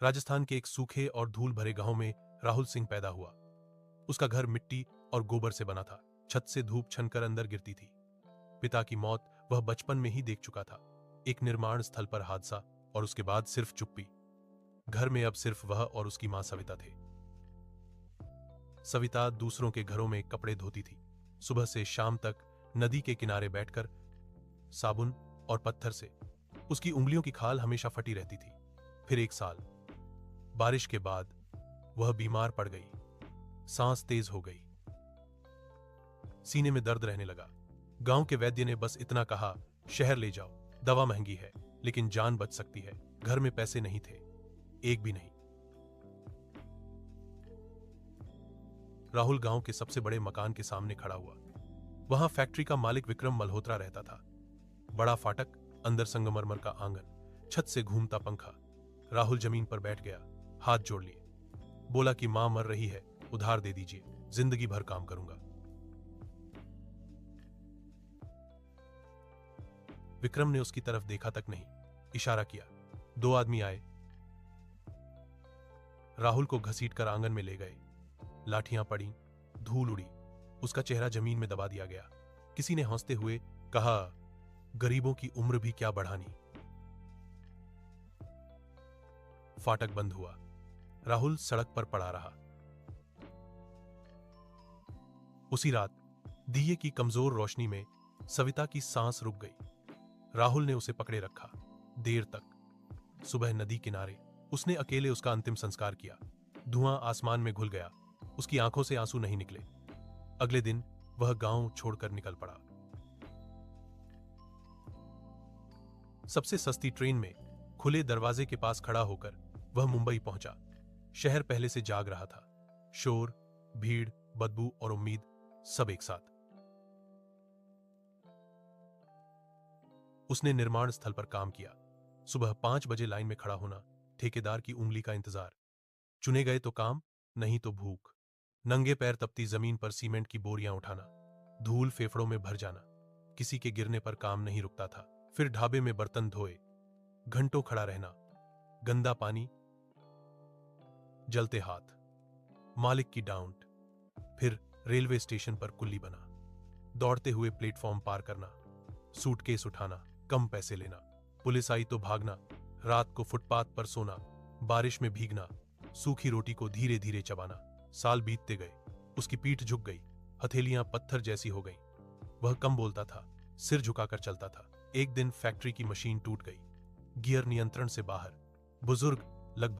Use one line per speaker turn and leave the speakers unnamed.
राजस्थान के एक सूखे और धूल भरे गांव में राहुल सिंह पैदा हुआ। उसका घर मिट्टी और गोबर से बना था। छत से धूप छनकर अंदर गिरती थी। पिता की मौत वह बचपन में ही देख चुका था। एक निर्माण स्थल पर हादसा और उसके बाद सिर्फ चुप्पी। घर में अब सिर्फ वह और उसकी मां सविता थे। सविता दूसरों के घरों में कपड़े धोती थी। सुबह से शाम तक नदी के किनारे बैठकर साबुन और पत्थर से उसकी उंगलियों की खाल हमेशा फटी रहती थी। फिर एक साल बारिश के बाद वह बीमार पड़ गई। सांस तेज हो गई, सीने में दर्द रहने लगा। गांव के वैद्य ने बस इतना कहा, शहर ले जाओ, दवा महंगी है लेकिन जान बच सकती है। घर में पैसे नहीं थे, एक भी नहीं। राहुल गांव के सबसे बड़े मकान के सामने खड़ा हुआ। वहां फैक्ट्री का मालिक विक्रम मल्होत्रा रहता था। बड़ा फाटक, अंदर संगमरमर का आंगन, छत से घूमता पंखा। राहुल जमीन पर बैठ गया, हाथ जोड़ लिए। बोला कि मां मर रही है, उधार दे दीजिए, जिंदगी भर काम करूंगा। विक्रम ने उसकी तरफ देखा तक नहीं, इशारा किया। दो आदमी आए, राहुल को घसीटकर आंगन में ले गए। लाठियां पड़ी, धूल उड़ी, उसका चेहरा जमीन में दबा दिया गया। किसी ने हंसते हुए कहा, गरीबों की उम्र भी क्या बढ़ानी। फाटक बंद हुआ। राहुल सड़क पर पड़ा रहा। उसी रात दिए की कमजोर रोशनी में सविता की सांस रुक गई। राहुल ने उसे पकड़े रखा देर तक। सुबह नदी किनारे उसने अकेले उसका अंतिम संस्कार किया। धुआं आसमान में घुल गया, उसकी आंखों से आंसू नहीं निकले। अगले दिन वह गांव छोड़कर निकल पड़ा। सबसे सस्ती ट्रेन में खुले दरवाजे के पास खड़ा होकर वह मुंबई पहुंचा। शहर पहले से जाग रहा था। शोर, भीड़, बदबू और उम्मीद, सब एक साथ। उसने निर्माण स्थल पर काम किया। सुबह 5 बजे लाइन में खड़ा होना, ठेकेदार की उंगली का इंतजार। चुने गए तो काम, नहीं तो भूख। नंगे पैर तपती जमीन पर सीमेंट की बोरियां उठाना, धूल फेफड़ों में भर जाना। किसी के गिरने पर काम नहीं रुकता था। फिर ढाबे में बर्तन धोए, घंटों खड़ा रहना, गंदा पानी, जलते हाथ, मालिक की डांट। फिर रेलवे स्टेशन पर कुल्ली बना, दौड़ते हुए प्लेटफॉर्म पार करना, सूटकेस उठाना, कम पैसे लेना। पुलिस आई तो भागना, रात को फुटपाथ पर सोना, बारिश में भीगना, सूखी रोटी को धीरे धीरे चबाना। साल बीतते गए, उसकी पीठ झुक गई, हथेलियां पत्थर जैसी हो गईं। वह कम बोलता था, सिर झुकाकर चलता था। एक दिन फैक्ट्री की मशीन टूट गई, गियर नियंत्रण से बाहर। बुजुर्ग लगभग